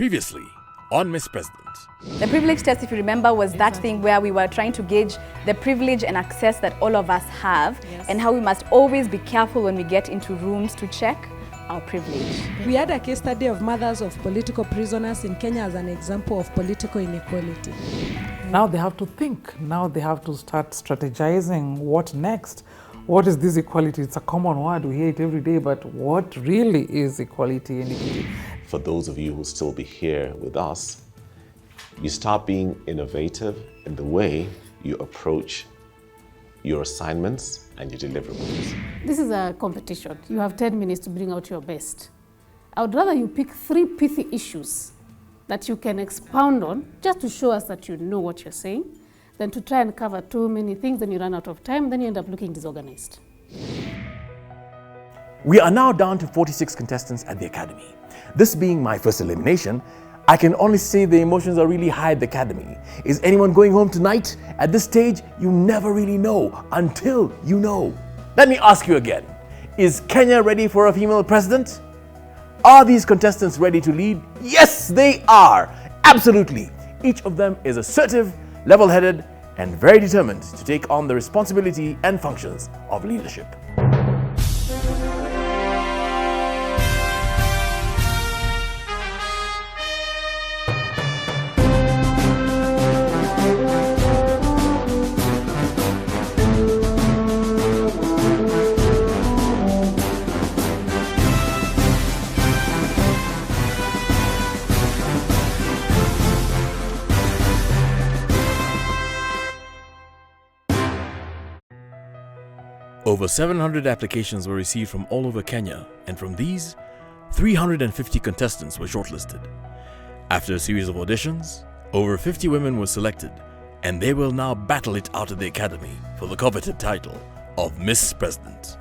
Previously on Miss President. The privilege test, if you remember, was that thing where we were trying to gauge the privilege and access that all of us have, and how we must always be careful when we get into rooms to check our privilege. We had a case study of mothers of political prisoners in Kenya as an example of political inequality. Now they have to think. Now they have to start strategizing. What next? What is this equality? It's a common word. We hear it every day, but what really is equality and equity? For those of you who still be here with us, you start being innovative in the way you approach your assignments and your deliverables. This is a competition. You have 10 minutes to bring out your best. I would rather you pick 3 pithy issues that you can expound on just to show us that you know what you're saying, than to try and cover too many things, then you run out of time, then you end up looking disorganized. We are now down to 46 contestants at the Academy. This being my first elimination, I can only say the emotions are really high at the Academy. Is anyone going home tonight? At this stage, you never really know until you know. Let me ask you again. Is Kenya ready for a female president? Are these contestants ready to lead? Yes, they are. Absolutely. Each of them is assertive, level-headed, and very determined to take on the responsibility and functions of leadership. Over 700 applications were received from all over Kenya, and from these, 350 contestants were shortlisted. After a series of auditions, over 50 women were selected, and they will now battle it out at the Academy for the coveted title of Miss President.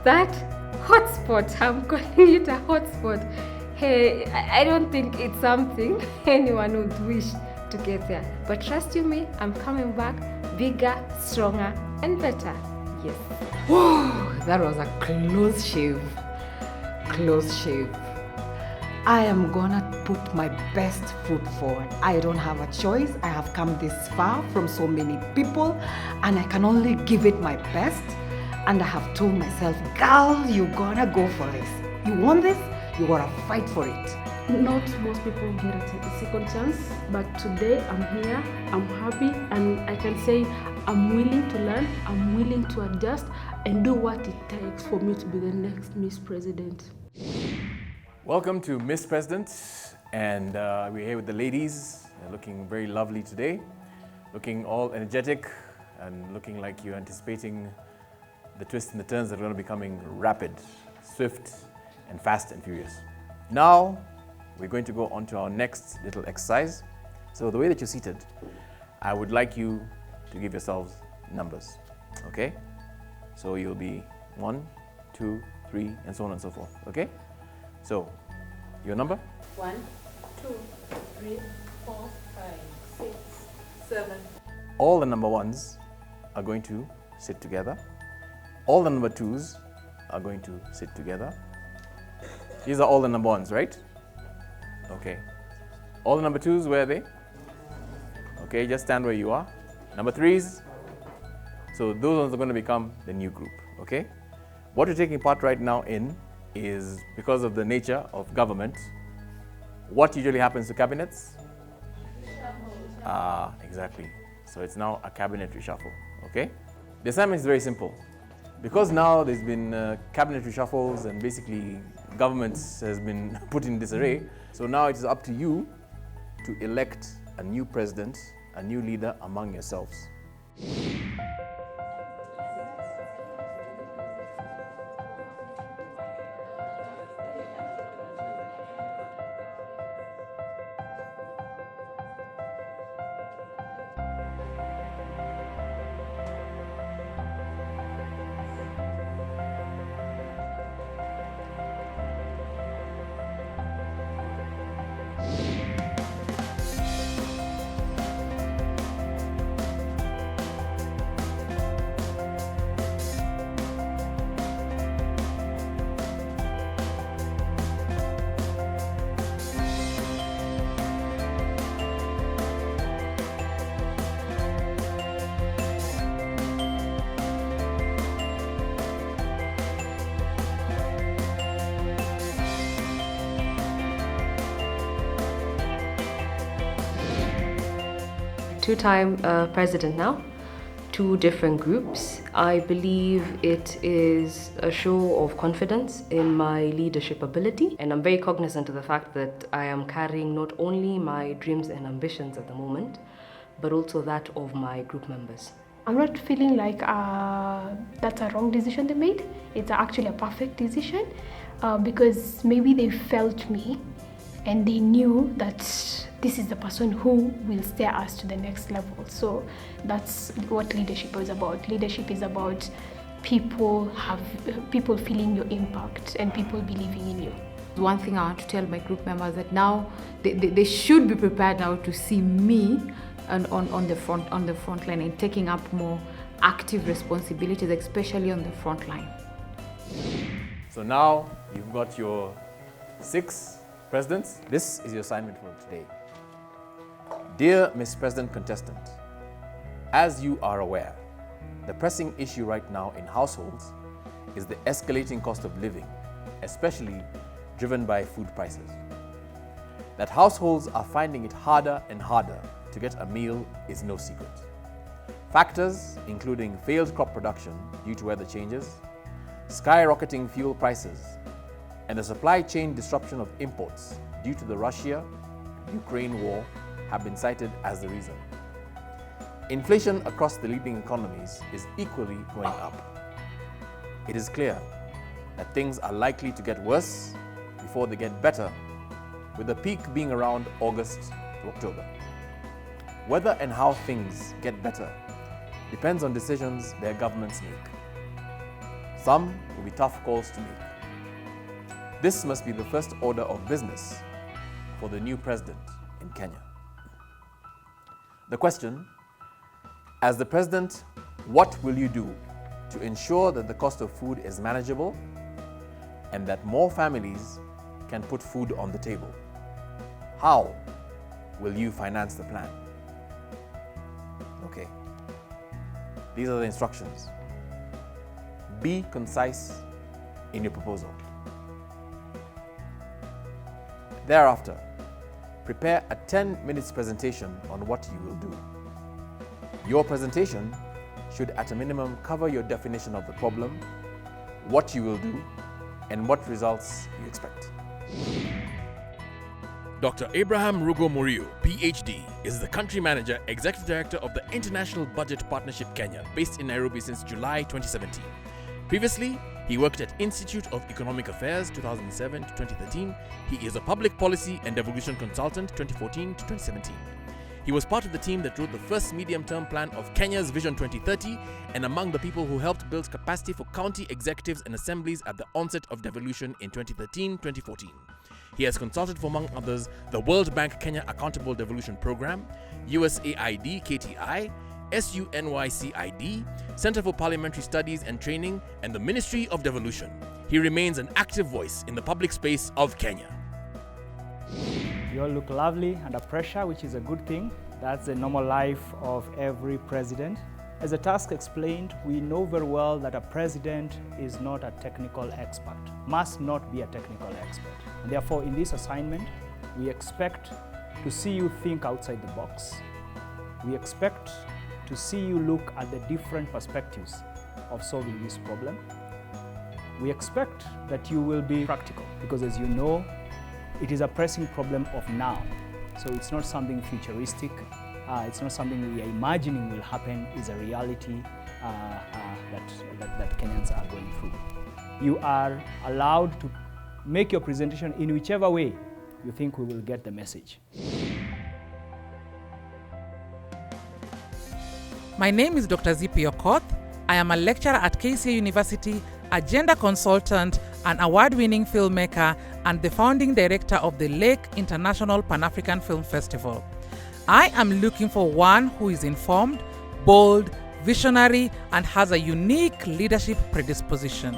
That hotspot, I'm calling it a hotspot. Hey, I don't think it's something anyone would wish to get there. But trust you me, I'm coming back bigger, stronger, and better. Yes. Whoa, that was a close shave. Close shave. I am gonna put my best foot forward. I don't have a choice. I have come this far from so many people, and I can only give it my best. And I have told myself, girl, you gonna go for this. You want this, you gotta fight for it. Not most people get a second chance, but today I'm here, I'm happy, and I can say I'm willing to learn, I'm willing to adjust and do what it takes for me to be the next Miss President. Welcome to Miss President, and we're here with the ladies. They're looking very lovely today, looking all energetic and looking like you're anticipating the twists and the turns that are going to be coming rapid, swift, and fast and furious. Now, we're going to go on to our next little exercise. So the way that you're seated, I would like you to give yourselves numbers, okay? So you'll be 1, 2, 3, and so on and so forth, okay? So, your number? 1, 2, 3, 4, 5, 6, 7. All the number ones are going to sit together. All the number twos are going to sit together. These are all the number ones, right? Okay. All the number twos, where are they? Okay, just stand where you are. Number threes. So those ones are going to become the new group, okay? What you're taking part right now in is, because of the nature of government, what usually happens to cabinets? Exactly. So it's now a cabinet reshuffle, okay? The assignment is very simple. Because now there's been cabinet reshuffles and basically government has been put in disarray, so now it is up to you to elect a new president, a new leader among yourselves. Two-time president now, 2 different groups. I believe it is a show of confidence in my leadership ability, and I'm very cognizant of the fact that I am carrying not only my dreams and ambitions at the moment, but also that of my group members. I'm not feeling like that's a wrong decision they made. It's actually a perfect decision because maybe they felt me and they knew that this is the person who will steer us to the next level. So that's what leadership is about. Leadership is about people feeling your impact and people believing in you. One thing I want to tell my group members that now they should be prepared now to see me on the front line and taking up more active responsibilities, especially on the front line. So now you've got your 6 presidents. This is your assignment for today. Dear Miss President Contestant, as you are aware, the pressing issue right now in households is the escalating cost of living, especially driven by food prices. That households are finding it harder and harder to get a meal is no secret. Factors including failed crop production due to weather changes, skyrocketing fuel prices, and the supply chain disruption of imports due to the Russia-Ukraine war have been cited as the reason. Inflation across the leading economies is equally going up. It is clear that things are likely to get worse before they get better, with the peak being around August to October. Whether and how things get better depends on decisions their governments make. Some will be tough calls to make. This must be the first order of business for the new president in Kenya. The question, as the president, what will you do to ensure that the cost of food is manageable and that more families can put food on the table? How will you finance the plan? Okay, these are the instructions. Be concise in your proposal. Thereafter, prepare a 10-minute presentation on what you will do. Your presentation should at a minimum cover your definition of the problem, what you will do, and what results you expect. Dr. Abraham Rugo Murio, PhD, is the Country Manager, Executive Director of the International Budget Partnership Kenya, based in Nairobi since July 2017. Previously, He worked at Institute of Economic Affairs 2007 to 2013. He is a public policy and devolution consultant 2014 to 2017. He was part of the team that wrote the first medium-term plan of Kenya's Vision 2030 and among the people who helped build capacity for county executives and assemblies at the onset of devolution in 2013-2014. He has consulted for, among others, the World Bank Kenya Accountable Devolution Program, USAID KTI, SUNYCID, Center for Parliamentary Studies and Training, and the Ministry of Devolution. He remains an active voice in the public space of Kenya. You all look lovely under pressure, which is a good thing. That's the normal life of every president. As the task explained, we know very well that a president is not a technical expert, must not be a technical expert. And therefore, in this assignment, we expect to see you think outside the box. We expect to see you look at the different perspectives of solving this problem. We expect that you will be practical because, as you know, it is a pressing problem of now. So it's not something futuristic. It's not something we are imagining will happen. It's a reality that Kenyans are going through. You are allowed to make your presentation in whichever way you think we will get the message. My name is Dr. Zipi Okoth. I am a lecturer at KCA University, a gender consultant, an award-winning filmmaker, and the founding director of the Lake International Pan-African Film Festival. I am looking for one who is informed, bold, visionary, and has a unique leadership predisposition.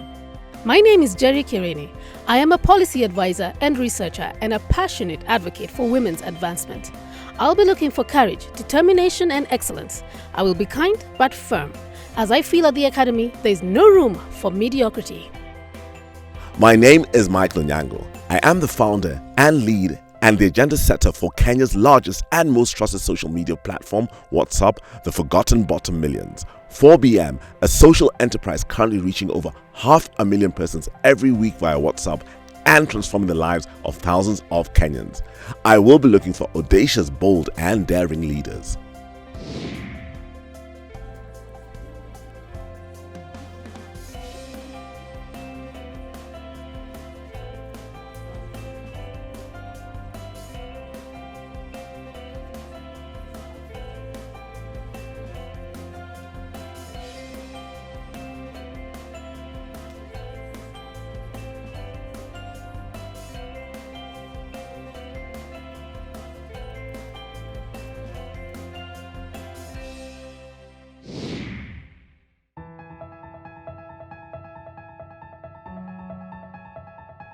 My name is Jerry Kireni. I am a policy advisor and researcher and a passionate advocate for women's advancement. I'll be looking for courage, determination, and excellence. I will be kind but firm, as I feel at the Academy there is no room for mediocrity. My name is Michael Nyango. I am the founder and lead and the agenda setter for Kenya's largest and most trusted social media platform, WhatsApp, the Forgotten Bottom Millions. 4BM, a social enterprise currently reaching over 500,000 persons every week via WhatsApp and transforming the lives of thousands of Kenyans. I will be looking for audacious, bold, and daring leaders.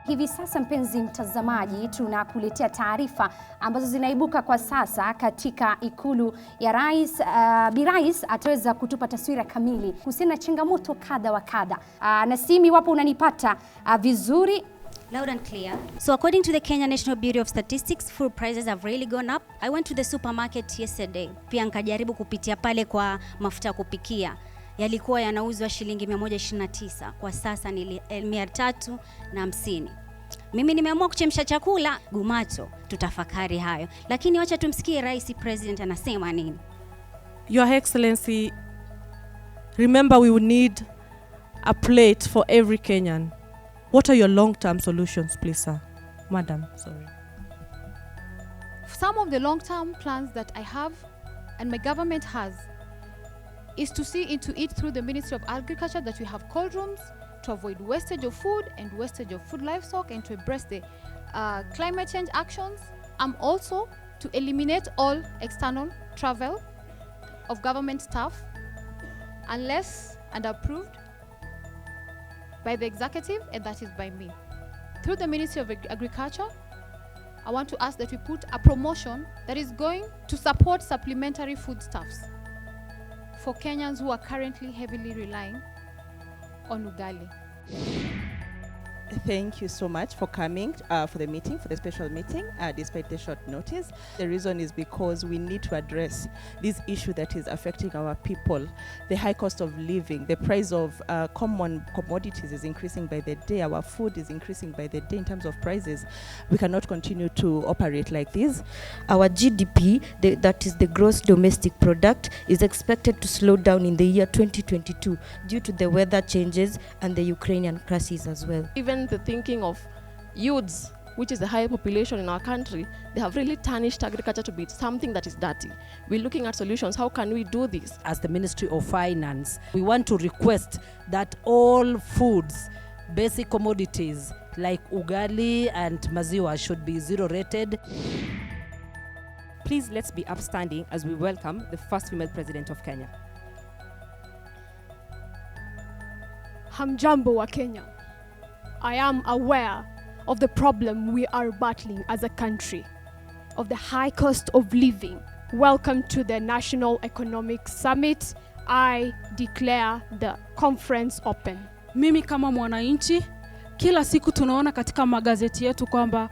Hivi sasa mpenzi mtazamaji, tunakuletea taarifa ambazo zinaibuka kwa sasa katika ikulu ya rais. Bi Rais ataweza kutupa taswira kamili kuhusiana na changamoto kadha wa kadha. Nasimi, wapo unanipata vizuri? Loud and clear. So according to the Kenya National Bureau of Statistics, food prices have really gone up. I went to the supermarket yesterday. Pia nikajaribu kupitia pale kwa mafuta ya kupikia. Yalikuwa yanauzwa shilingi 129, kwa sasa ni 350. Mimi nimeamua kuchemsha chakula gumato, tutafakari hayo. Lakini wacha tumsikie Rais President anasema nini. Your Excellency, remember we will need a plate for every Kenyan. What are your long-term solutions, please, sir? Madam, sorry. Some of the long-term plans that I have and my government has is to see into it through the Ministry of Agriculture that we have cold rooms to avoid wastage of food and wastage of food livestock and to embrace the climate change actions. Also to eliminate all external travel of government staff unless and approved by the executive, and that is by me. Through the Ministry of Agriculture, I want to ask that we put a promotion that is going to support supplementary foodstuffs for Kenyans who are currently heavily relying on ugali. Thank you so much for coming for the meeting, for the special meeting, despite the short notice. The reason is because we need to address this issue that is affecting our people. The high cost of living, the price of common commodities is increasing by the day. Our food is increasing by the day in terms of prices. We cannot continue to operate like this. Our GDP, that is the gross domestic product, is expected to slow down in the year 2022 due to the weather changes and the Ukrainian crisis as well. Even the thinking of youths, which is the high population in our country, they have really tarnished agriculture to be something that is dirty. We're looking at solutions. How can we do this? As the Ministry of Finance, we want to request that all foods, basic commodities like ugali and maziwa should be zero rated. Please let's be upstanding as we welcome the first female president of Kenya. Hamjambo wa Kenya. I am aware of the problem we are battling as a country, of the high cost of living. Welcome to the National Economic Summit. I declare the conference open. Mimi kama mwananchi, kila siku tunaona katika magazeti yetu kwamba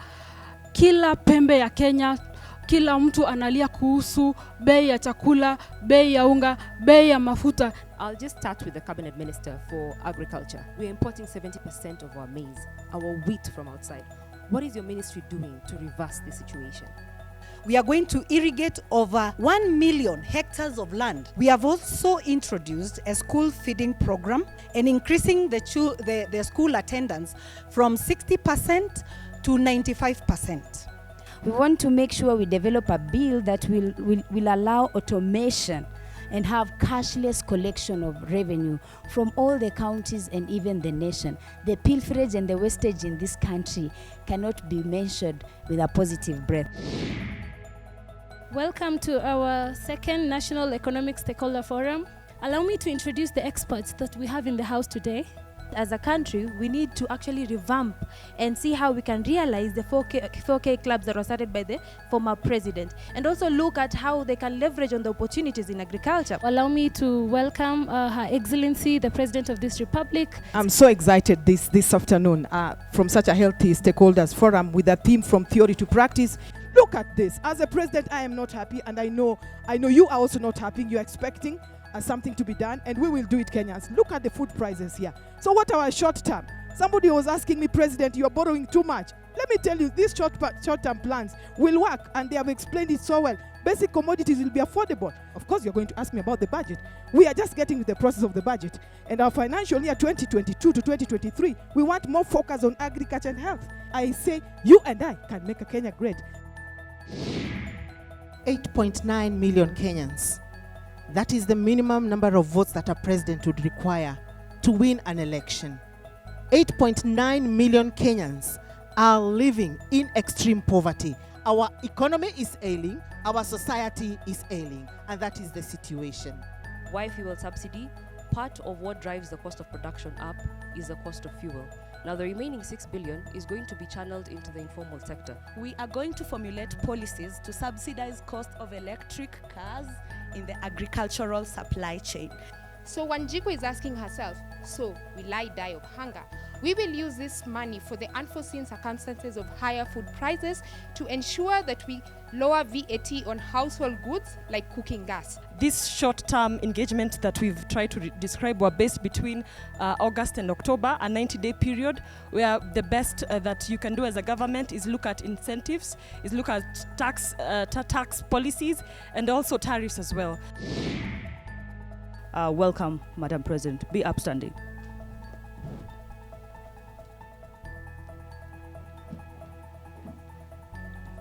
kila pembe ya Kenya, kila mtu analia kuhusu bei ya chakula, bei ya unga, bei ya mafuta. I'll just start with the cabinet minister for agriculture. We're importing 70% of our maize, our wheat from outside. What is your ministry doing to reverse the situation? We are going to irrigate over 1 million hectares of land. We have also introduced a school feeding program and increasing the school attendance from 60% to 95%. We want to make sure we develop a bill that will allow automation and have cashless collection of revenue from all the counties and even the nation. The pilferage and the wastage in this country cannot be measured with a positive breath. Welcome to our second National Economic Stakeholder Forum. Allow me to introduce the experts that we have in the house today. As a country, we need to actually revamp and see how we can realize the 4K clubs that were started by the former president, and also look at how they can leverage on the opportunities in agriculture. Allow me to welcome Her Excellency, the President of this Republic. I'm so excited this afternoon from such a healthy stakeholders forum with a theme from theory to practice. Look at this. As a president, I am not happy, and I know you are also not happy. You're expecting something to be done, and we will do it, Kenyans. Look at the food prices here. So what are our short term? Somebody was asking me, President, you're borrowing too much. Let me tell you, these short-term plans will work, and they have explained it so well. Basic commodities will be affordable. Of course, you're going to ask me about the budget. We are just getting with the process of the budget. And our financial year 2022 to 2023, we want more focus on agriculture and health. I say, you and I can make a Kenya great. 8.9 million Kenyans. That is the minimum number of votes that a president would require to win an election. 8.9 million Kenyans are living in extreme poverty. Our economy is ailing, our society is ailing, and that is the situation. Why fuel subsidy? Part of what drives the cost of production up is the cost of fuel. Now the remaining 6 billion is going to be channeled into the informal sector. We are going to formulate policies to subsidize cost of electric cars in the agricultural supply chain. So Wanjiku is asking herself, so will I die of hunger? We will use this money for the unforeseen circumstances of higher food prices to ensure that we lower VAT on household goods like cooking gas. This short-term engagement that we've tried to describe were based between August and October, a 90-day period where the best that you can do as a government is look at incentives, is look at tax policies, and also tariffs as well. Welcome, Madam President. Be upstanding.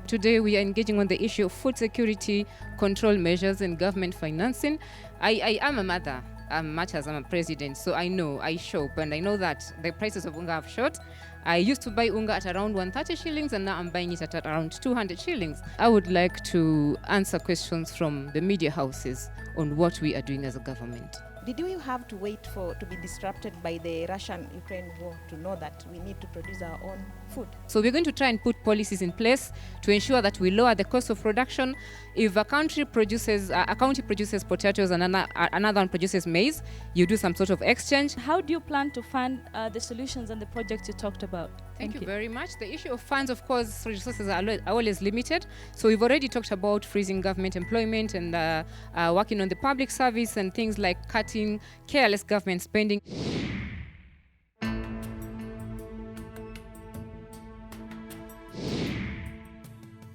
Today we are engaging on the issue of food security, control measures and government financing. I am a mother, much as I'm a president, so I shop, and I know that the prices of unga have shot. I used to buy unga at around 130 shillings and now I'm buying it at around 200 shillings. I would like to answer questions from the media houses on what we are doing as a government. Did we have to wait to be disrupted by the Russian-Ukraine war to know that we need to produce our own food? So we're going to try and put policies in place to ensure that we lower the cost of production. If a county produces potatoes and another one produces maize, you do some sort of exchange. How do you plan to fund the solutions and the projects you talked about? Thank you very much. The issue of funds, of course, resources are always limited. So we've already talked about freezing government employment and working on the public service and things like cutting careless government spending.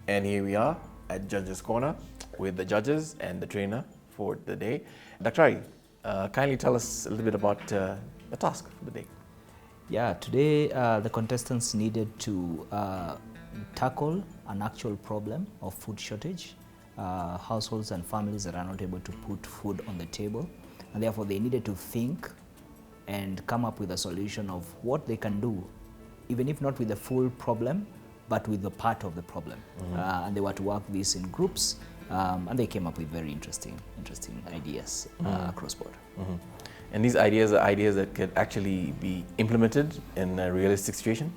And here we are at Judges Corner with the judges and the trainer for the day. Dr. Ari, kindly tell us a little bit about the task for the day. Yeah, today the contestants needed to tackle an actual problem of food shortage, households and families that are not able to put food on the table, and therefore they needed to think and come up with a solution of what they can do, even if not with the full problem, but with the part of the problem. And they were to work this in groups, and they came up with very interesting ideas across board. And these ideas are ideas that could actually be implemented in a realistic situation?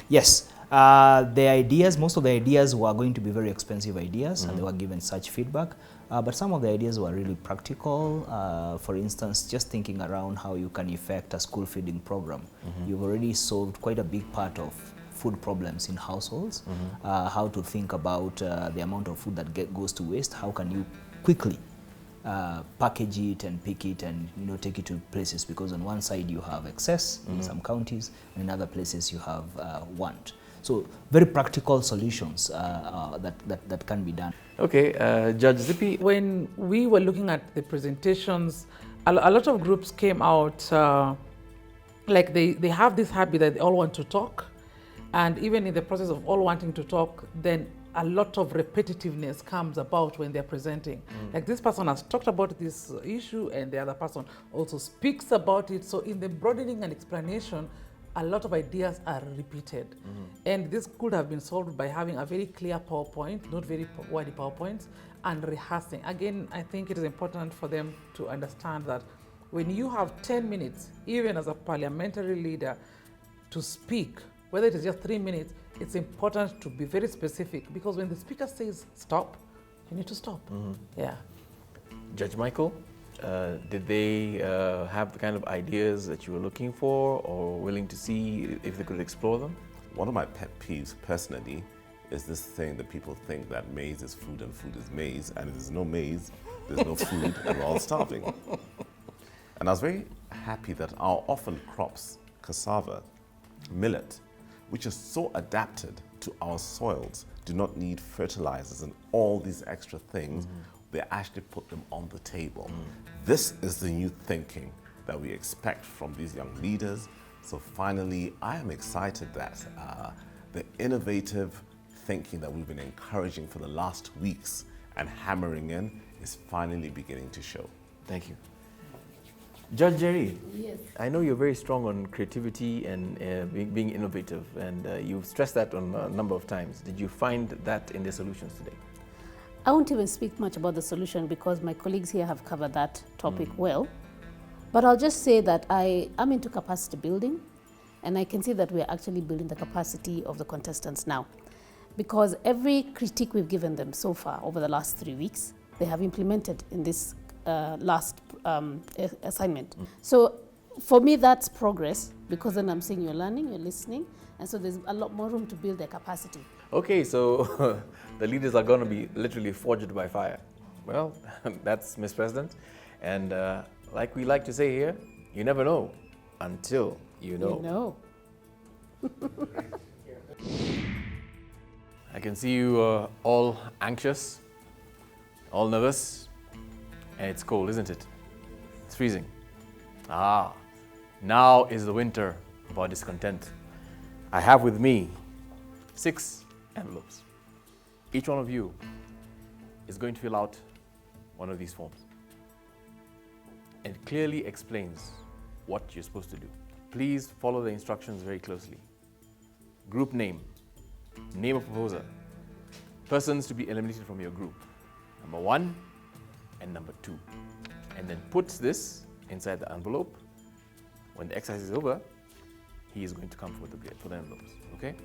Yes. Most of the ideas were going to be very expensive ideas, and they were given such feedback. But some of the ideas were really practical. For instance, just thinking around how you can effect a school feeding program. You've already solved quite a big part of food problems in households. How to think about the amount of food that goes to waste. How can you quickly package it and pick it and take it to places, because on one side you have excess in some counties, and in other places you have want. So very practical solutions that can be done. Okay, Judge Zippy. When we were looking at the presentations, a lot of groups came out like they have this habit that they all want to talk, and even in the process of all wanting to talk, then a lot of repetitiveness comes about when they're presenting. Like this person has talked about this issue and the other person also speaks about it. So in the broadening and explanation, a lot of ideas are repeated. And this could have been solved by having a very clear PowerPoint, not very wordy PowerPoints, and rehearsing. Again, I think it is important for them to understand that when you have 10 minutes, even as a parliamentary leader, to speak, whether it is just 3 minutes, it's important to be very specific, because when the speaker says stop, you need to stop. Yeah. Judge Michael, did they have the kind of ideas that you were looking for or willing to see if they could explore them? One of my pet peeves personally is this thing that people think that maize is food and food is maize, and if there's no maize, there's no food, and we're all starving. And I was very happy that our orphan crops, cassava, millet, which is so adapted to our soils, do not need fertilizers and all these extra things. They actually put them on the table. This is the new thinking that we expect from these young leaders. So finally, I am excited that the innovative thinking that we've been encouraging for the last weeks and hammering in is finally beginning to show. Thank you. Judge Jerry, yes. I know you're very strong on creativity and being innovative, and you've stressed that on a number of times. Did you find that in the solutions today? I won't even speak much about the solution because my colleagues here have covered that topic well. But I'll just say that I am into capacity building, and I can see that we're actually building the capacity of the contestants now. Because every critique we've given them so far over the last 3 weeks, they have implemented in this last assignment. So for me, that's progress, because then I'm saying you're learning, you're listening, and so there's a lot more room to build their capacity. Okay, so the leaders are going to be literally forged by fire. Well, that's Ms. President. And like we like to say here, you never know until you know. You know. I can see you all anxious, all nervous. And it's cold, isn't it? It's freezing. Ah, now is the winter of our discontent. I have with me 6 envelopes. Each one of you is going to fill out one of these forms. And it clearly explains what you're supposed to do. Please follow the instructions very closely. Group name, name of proposer, persons to be eliminated from your group. Number 1 and number 2. And then put this inside the envelope. When the exercise is over, he is going to come for the envelopes, okay?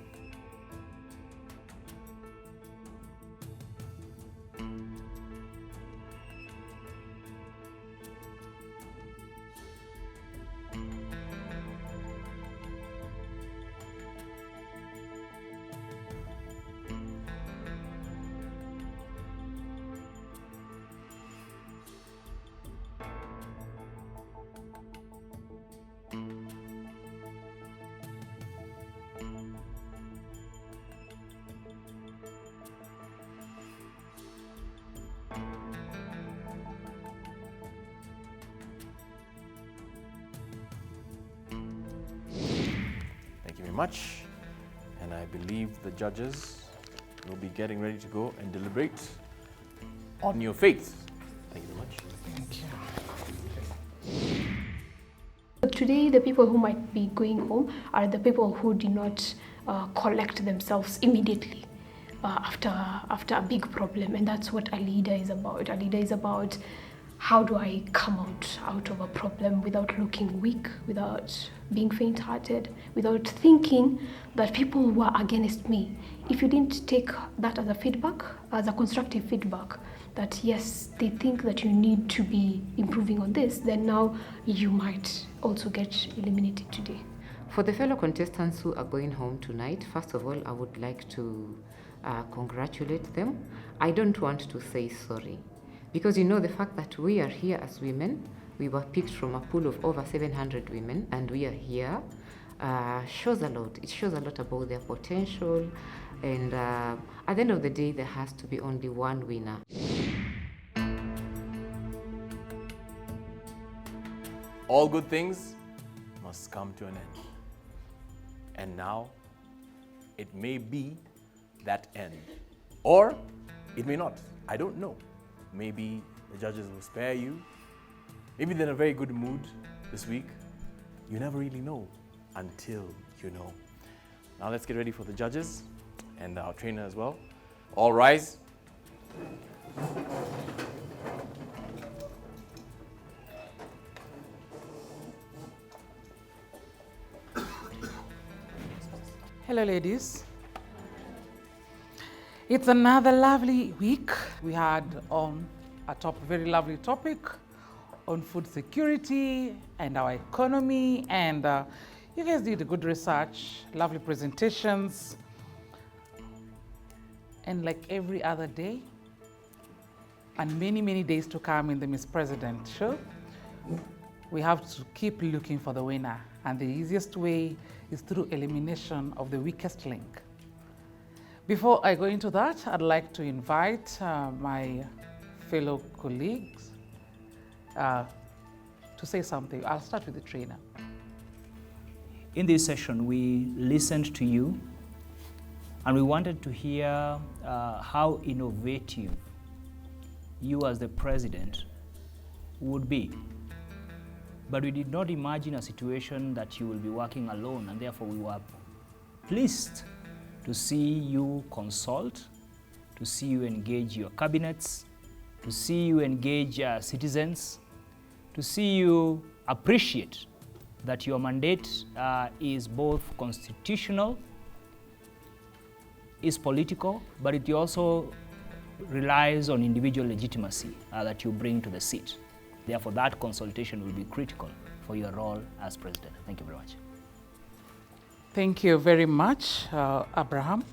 Thank you very much. And I believe the judges will be getting ready to go and deliberate on your faith. Thank you very much. Thank you. Today, the people who might be going home are the people who did not collect themselves immediately after a big problem, and that's what a leader is about. A leader is about how do I come out of a problem without looking weak, without being faint-hearted, without thinking that people were against me. If you didn't take that as a feedback, as a constructive feedback, that yes, they think that you need to be improving on this, then now you might also get eliminated today. For the fellow contestants who are going home tonight, first of all, I would like to congratulate them. I don't want to say sorry, because you know the fact that we are here as women, we were picked from a pool of over 700 women, and we are here, shows a lot. It shows a lot about their potential, and at the end of the day, there has to be only one winner. All good things must come to an end. And now, it may be that end. Or it may not. I don't know. Maybe the judges will spare you. Maybe they're in a very good mood this week. You never really know until you know. Now let's get ready for the judges and our trainer as well. All rise. Hello, ladies. It's another lovely week. We had on a very lovely topic on food security and our economy, and you guys did a good research, lovely presentations, and like every other day, and many, many days to come in the Miss President show, we have to keep looking for the winner, and the easiest way is through elimination of the weakest link. Before I go into that, I'd like to invite my fellow colleagues to say something. I'll start with the trainer. In this session, we listened to you, and we wanted to hear how innovative you as the president would be. But we did not imagine a situation that you will be working alone, and therefore we were pleased to see you consult, to see you engage your cabinets, to see you engage citizens, to see you appreciate that your mandate is both constitutional, is political, but it also relies on individual legitimacy that you bring to the seat. Therefore, that consultation will be critical for your role as president. Thank you very much. Thank you very much, Abraham.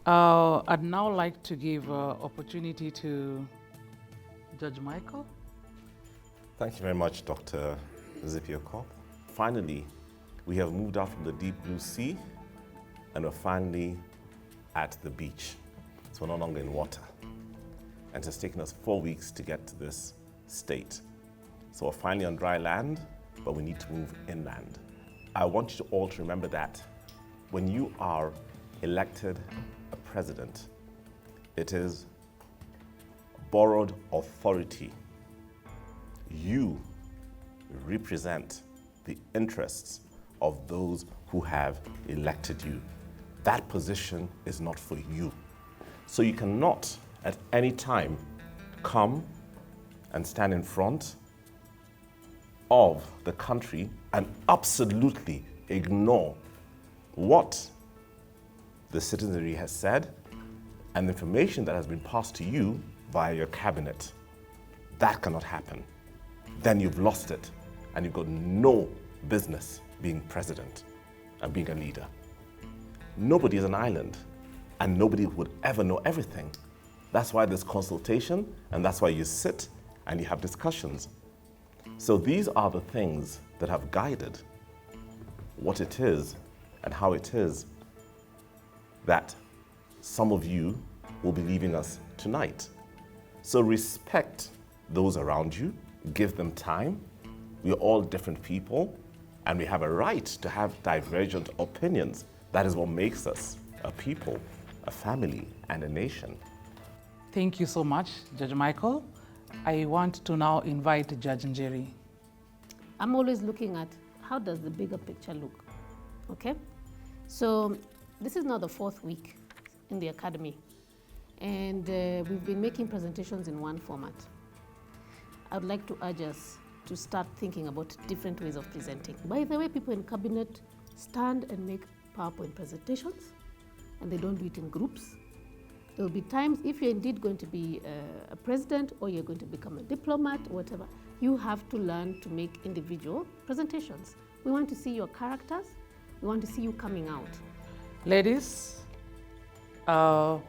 I'd now like to give opportunity to Judge Michael. Thank you very much, Dr. Zipiokop. Finally, we have moved out from the deep blue sea, and we're finally at the beach. So we're no longer in water. And it has taken us 4 weeks to get to this state. So we're finally on dry land, but we need to move inland. I want you all to remember that when you are elected a president, it is borrowed authority. You represent the interests of those who have elected you. That position is not for you. So you cannot at any time come and stand in front of the country and absolutely ignore what the citizenry has said and the information that has been passed to you via your cabinet. That cannot happen. Then you've lost it and you've got no business being president and being a leader. Nobody is an island and nobody would ever know everything. That's why there's consultation and that's why you sit and you have discussions. So these are the things that have guided what it is and how it is that some of you will be leaving us tonight. So respect those around you, give them time. We're all different people and we have a right to have divergent opinions. That is what makes us a people, a family, and a nation. Thank you so much, Judge Michael. I want to now invite Judge Njeri. I'm always looking at how does the bigger picture look, okay? So this is now the 4th week in the academy, and we've been making presentations in one format. I'd like to urge us to start thinking about different ways of presenting. By the way, people in cabinet stand and make PowerPoint presentations, and they don't do it in groups. There will be times, if you're indeed going to be a president or you're going to become a diplomat or whatever, you have to learn to make individual presentations. We want to see your characters. We want to see you coming out. Ladies, now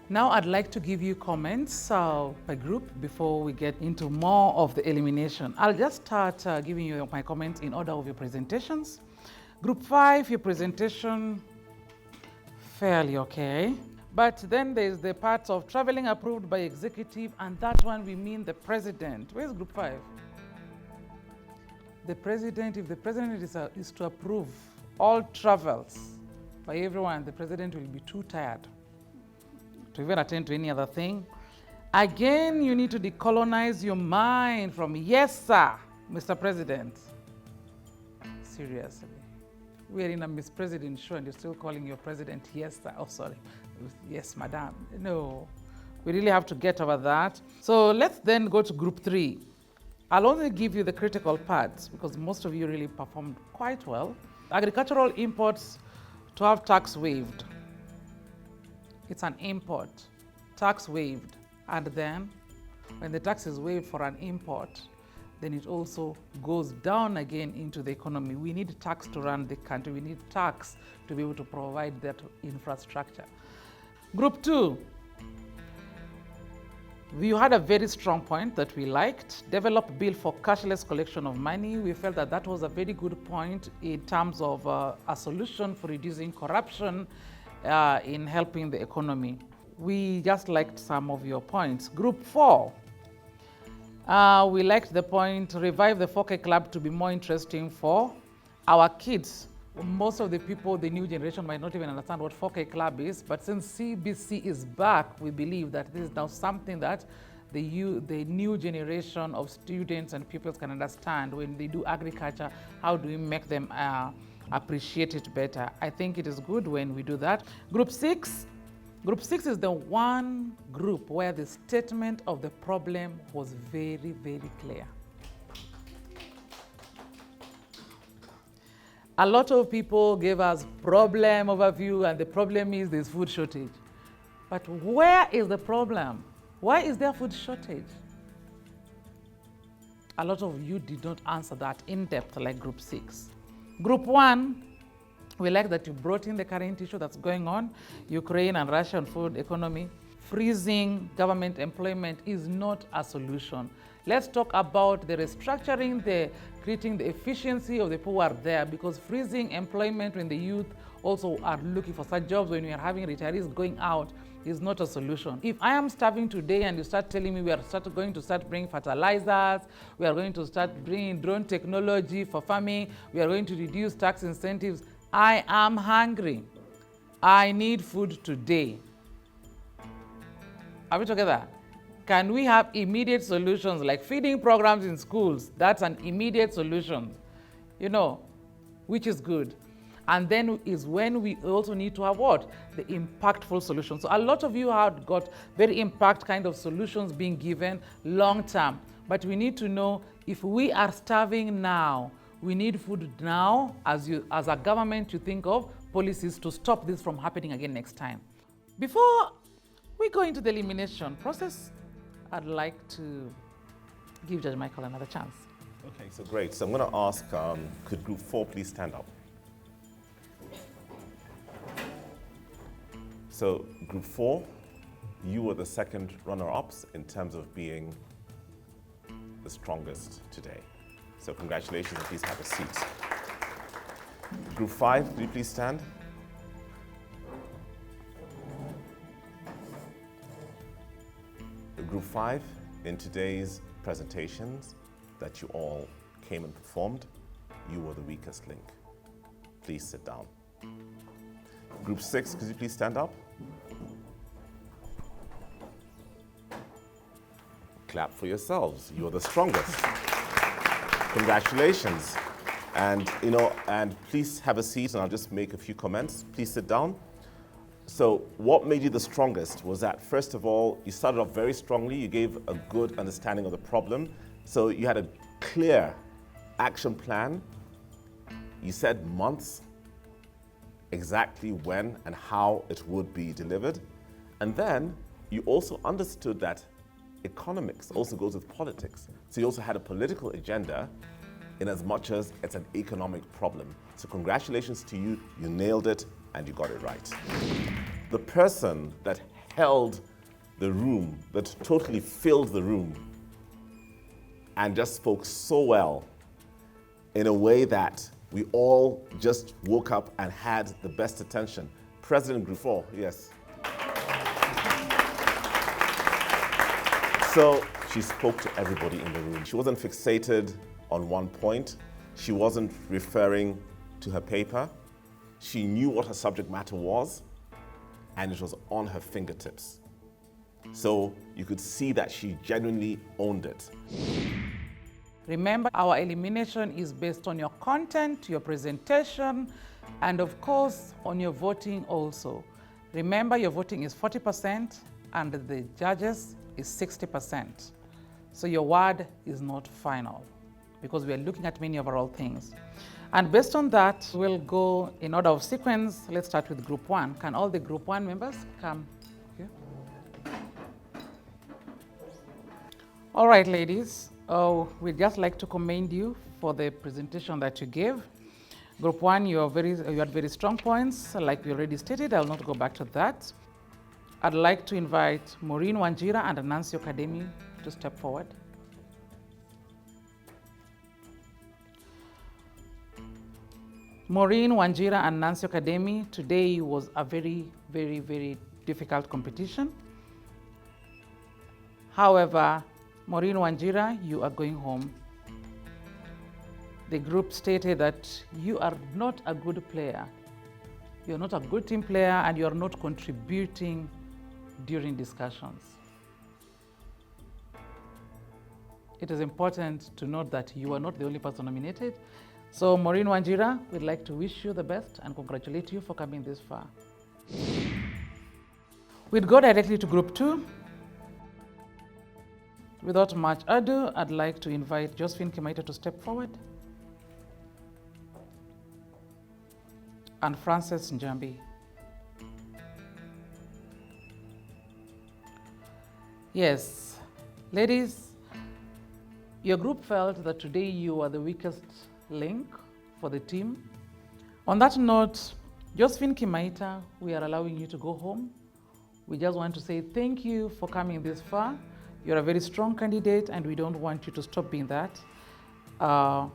I'd like to give you comments by group before we get into more of the elimination. I'll just start giving you my comments in order of your presentations. Group 5, your presentation, fairly okay. But then there's the parts of traveling approved by executive, and that one we mean the president. Where's group 5? The president, if the president is to approve all travels by everyone, the president will be too tired to even attend to any other thing. Again, you need to decolonize your mind from yes, sir, Mr. President. Seriously. We are in a Miss President show and you're still calling your president yes, sir. Oh, sorry. Yes, madam. No, we really have to get over that. So let's then go to group 3. I'll only give you the critical parts because most of you really performed quite well. Agricultural imports to have tax waived. It's an import, tax waived. And then when the tax is waived for an import, then it also goes down again into the economy. We need tax to run the country. We need tax to be able to provide that infrastructure. Group 2, you had a very strong point that we liked. Develop bill for cashless collection of money. We felt that that was a very good point in terms of a solution for reducing corruption in helping the economy. We just liked some of your points. Group 4, we liked the point, revive the 4K club to be more interesting for our kids. Most of the people, the new generation, might not even understand what 4K club is, but since CBC is back, we believe that this is now something that the new generation of students and pupils can understand. When they do agriculture, how do we make them appreciate it better? I think it is good when we do that. Group 6 is the one group where the statement of the problem was very, very clear. A lot of people gave us problem overview, and the problem is there's food shortage. But where is the problem? Why is there food shortage? A lot of you did not answer that in depth like group 6. Group 1, we like that you brought in the current issue that's going on, Ukraine and Russian food economy. Freezing government employment is not a solution. Let's talk about the restructuring, creating the efficiency of the people who are there, because freezing employment when the youth also are looking for such jobs, when we are having retirees going out, is not a solution. If I am starving today and you start telling me we are going to start bringing fertilizers, we are going to start bringing drone technology for farming, we are going to reduce tax incentives, I am hungry. I need food today. Are we together? Can we have immediate solutions like feeding programs in schools? That's an immediate solution, which is good. And then is when we also need to have what? The impactful solutions. So a lot of you have got very impact kind of solutions being given long term. but we need to know if we are starving now, we need food now. As a government, you think of policies to stop this from happening again next time. Before we go into the elimination process, I'd like to give Judge Michael another chance. Okay, so great. So I'm going to ask, could Group 4 please stand up? So Group 4, you were the second runner-ups in terms of being the strongest today. So congratulations, and please have a seat. Group 5, could you please stand? Group 5, in today's presentations that you all came and performed, you were the weakest link. Please sit down. Group 6, could you please stand up? Clap for yourselves. You're the strongest. Congratulations. And, and please have a seat, and I'll just make a few comments. Please sit down. So what made you the strongest was that, first of all, you started off very strongly. You gave a good understanding of the problem. So you had a clear action plan. You said months, exactly when and how it would be delivered. And then you also understood that economics also goes with politics. So you also had a political agenda in as much as it's an economic problem. So congratulations to you, you nailed it and you got it right. The person that held the room, that totally filled the room and just spoke so well in a way that we all just woke up and had the best attention. President Group 4, yes. So she spoke to everybody in the room. She wasn't fixated on one point. She wasn't referring to her paper. She knew what her subject matter was, and it was on her fingertips. So you could see that she genuinely owned it. Remember, our elimination is based on your content, your presentation, and of course, on your voting also. Remember, your voting is 40%, and the judges is 60%. So your word is not final, because we are looking at many overall things. And based on that, we'll go in order of sequence. Let's start with Group 1. Can all the Group 1 members come here? All right, ladies. We'd just like to commend you for the presentation that you gave. Group 1, you had very strong points. Like we already stated, I'll not go back to that. I'd like to invite Maureen Wanjira and Nancy Academy to step forward. Maureen Wanjira and Nancy Academy, today was a very, very, very difficult competition. However, Maureen Wanjira, you are going home. The group stated that you are not a good player. You're not a good team player, and you're not contributing during discussions. It is important to note that you are not the only person nominated. So Maureen Wanjira, we'd like to wish you the best and congratulate you for coming this far. We'd go directly to Group 2. Without much ado, I'd like to invite Josephine Kimaita to step forward. And Frances Njambi. Yes, ladies, your group felt that today you are the weakest link for the team. On that note, Josephine Kimaita, we are allowing you to go home. We just want to say thank you for coming this far. You're a very strong candidate, and we don't want you to stop being that. But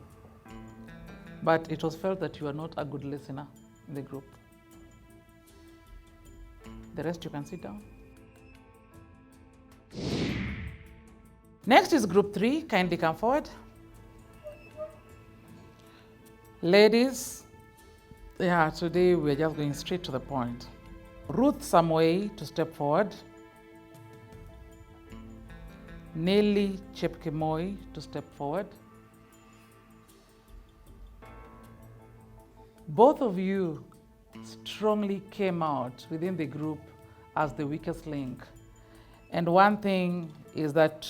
it was felt that you are not a good listener in the group. The rest, you can sit down. Next is Group 3. Kindly come forward. Ladies, today we're just going straight to the point. Ruth Samway to step forward. Nelly Chepkemoi to step forward. Both of you strongly came out within the group as the weakest link. And one thing is that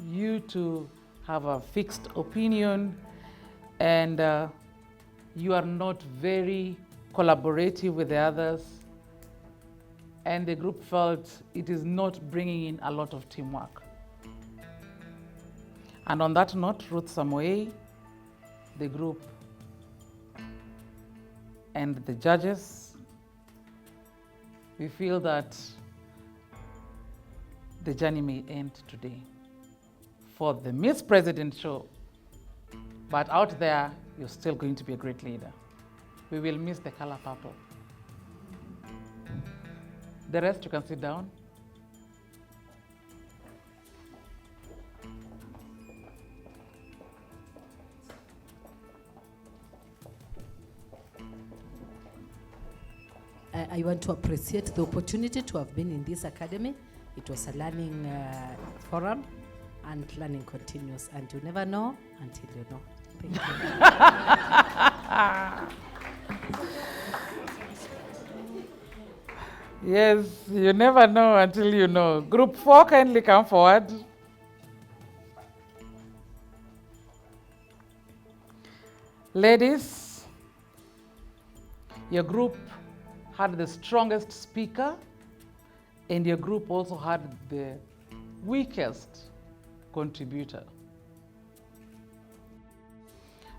you to have a fixed opinion, and you are not very collaborative with the others, and the group felt it is not bringing in a lot of teamwork. And on that note, Ruth Samoei, the group, and the judges, we feel that the journey may end today for the Miss President show, but out there, you're still going to be a great leader. We will miss the color purple. The rest, you can sit down. I want to appreciate the opportunity to have been in this academy. It was a learning forum, and learning continues, and you never know until you know. Thank you. Yes, you never know until you know. Group 4, kindly come forward. Ladies, your group had the strongest speaker, and your group also had the weakest contributor.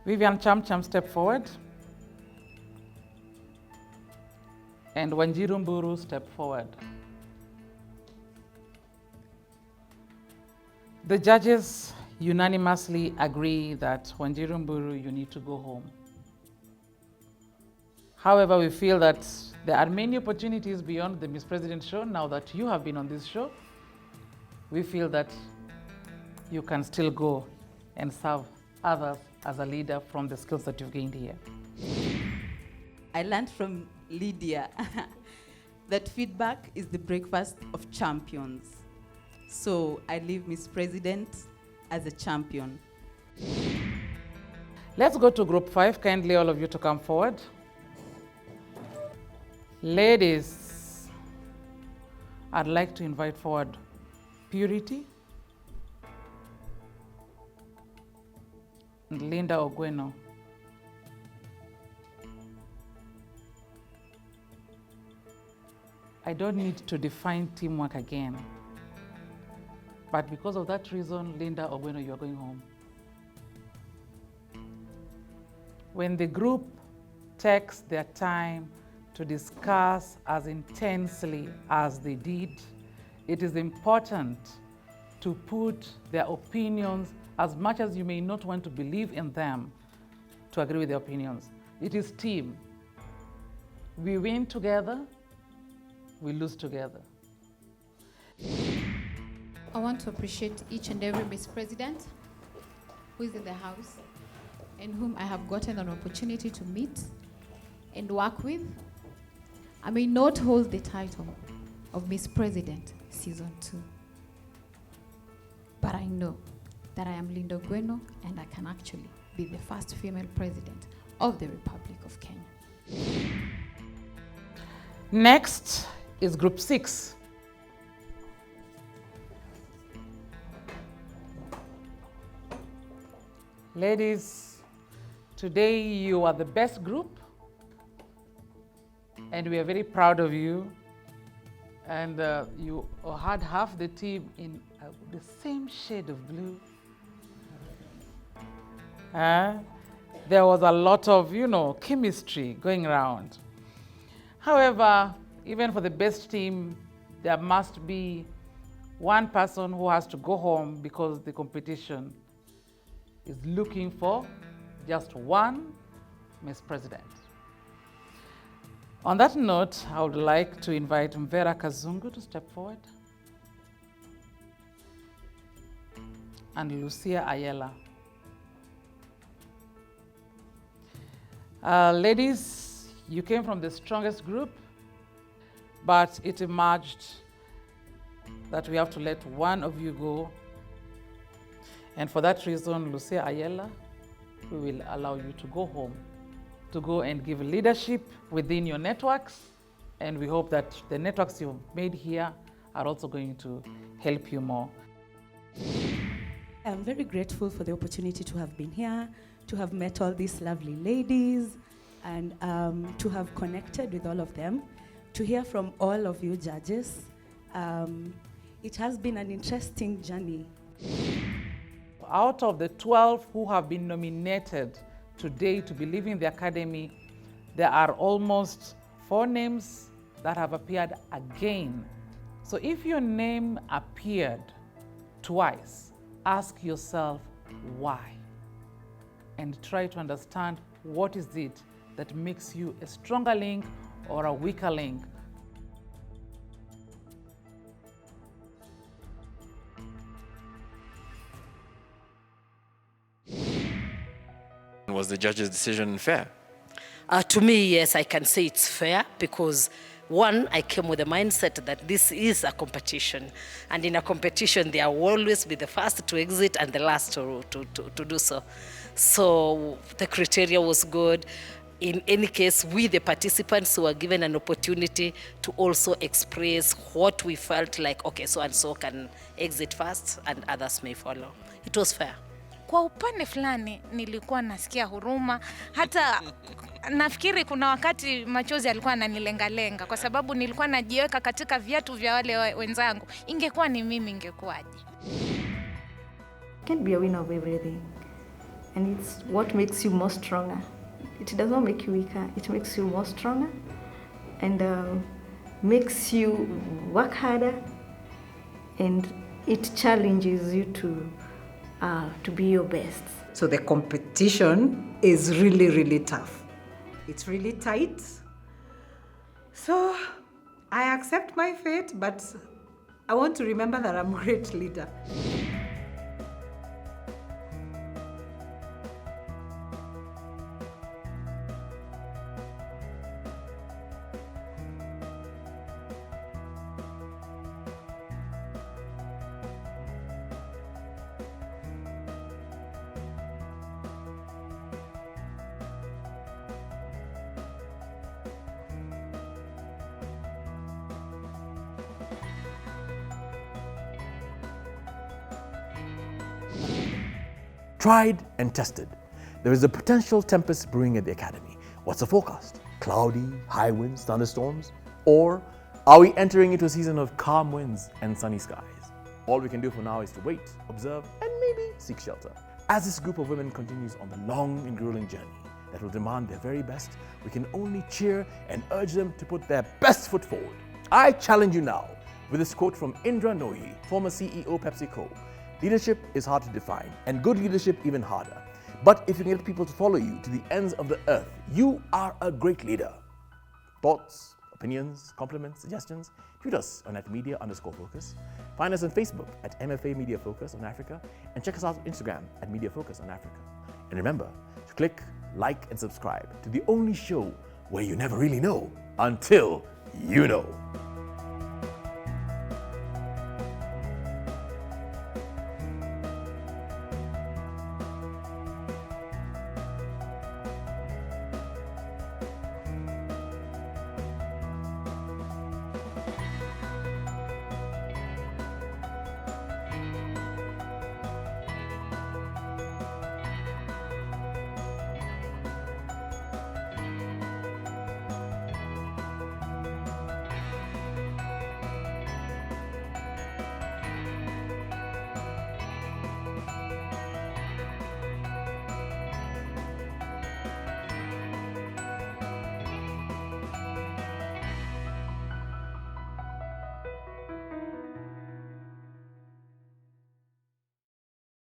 Vivian Chamcham, step forward. And Wanjiru Mburu, step forward. The judges unanimously agree that Wanjiru Mburu, you need to go home. However, we feel that there are many opportunities beyond the Miss President show. Now that you have been on this show, we feel that you can still go and serve others as a leader from the skills that you've gained here. I learned from Lydia that feedback is the breakfast of champions. So I leave Miss President as a champion. Let's go to group 5. Kindly all of you to come forward. Ladies, I'd like to invite forward Purity and Linda Ogweno. I don't need to define teamwork again. But because of that reason, Linda Ogweno, you are going home. When the group takes their time to discuss as intensely as they did, it is important to put their opinions, as much as you may not want to believe in them, to agree with their opinions. It is team. We win together, we lose together. I want to appreciate each and every Miss President who is in the house and whom I have gotten an opportunity to meet and work with. I may not hold the title of Miss President Season 2, but I know that I am Linda Ogweno and I can actually be the first female president of the Republic of Kenya. Next is Group 6. Ladies, today you are the best group, and we are very proud of you. And you had half the team in the same shade of blue. There was a lot of, chemistry going around. However, even for the best team, there must be one person who has to go home because the competition is looking for just one Miss President. On that note, I would like to invite Mvera Kazungu to step forward and Lucia Ayala. Ladies, you came from the strongest group, but it emerged that we have to let one of you go. And for that reason, Lucia Ayala, we will allow you to go home, to go and give leadership within your networks. And we hope that the networks you've made here are also going to help you more. I'm very grateful for the opportunity to have been here, to have met all these lovely ladies, and to have connected with all of them, to hear from all of you judges. It has been an interesting journey. Out of the 12 who have been nominated today to be leaving the Academy, there are almost 4 names that have appeared again. So if your name appeared twice, ask yourself why, and try to understand what is it that makes you a stronger link or a weaker link. Was the judge's decision fair? To me, yes, I can say it's fair because one, I came with the mindset that this is a competition. And in a competition, there will always be the first to exit and the last to do so. So the criteria was good. In any case, we, the participants, were given an opportunity to also express what we felt like, okay, so and so can exit first and others may follow. It was fair. Kwa upande fulani nilikuwa nasikia huruma, hata nafikiri kuna wakati machozi alikuwa ananilenga-lenga kwa sababu nilikuwa najiweka katika viatu vya wale wenzangu. Ingekuwa ni mimi ingekuwaje? Can't be a winner of everything, and it's what makes you more stronger. It does not make you weaker, it makes you more stronger and makes you work harder, and it challenges you to be your best. So the competition is really, really tough. It's really tight. So I accept my fate, but I want to remember that I'm a great leader. Tried and tested. There is a potential tempest brewing at the Academy. What's the forecast? Cloudy, high winds, thunderstorms? Or are we entering into a season of calm winds and sunny skies? All we can do for now is to wait, observe, and maybe seek shelter. As this group of women continues on the long and grueling journey that will demand their very best, we can only cheer and urge them to put their best foot forward. I challenge you now with this quote from Indra Nooyi, former CEO PepsiCo. Leadership is hard to define, and good leadership even harder. But if you can get people to follow you to the ends of the earth, you are a great leader. Thoughts, opinions, compliments, suggestions? Tweet us on @media_focus. Find us on Facebook at MFA Media Focus on Africa, and check us out on Instagram at Media Focus on Africa. And remember to click, like, and subscribe to the only show where you never really know until you know.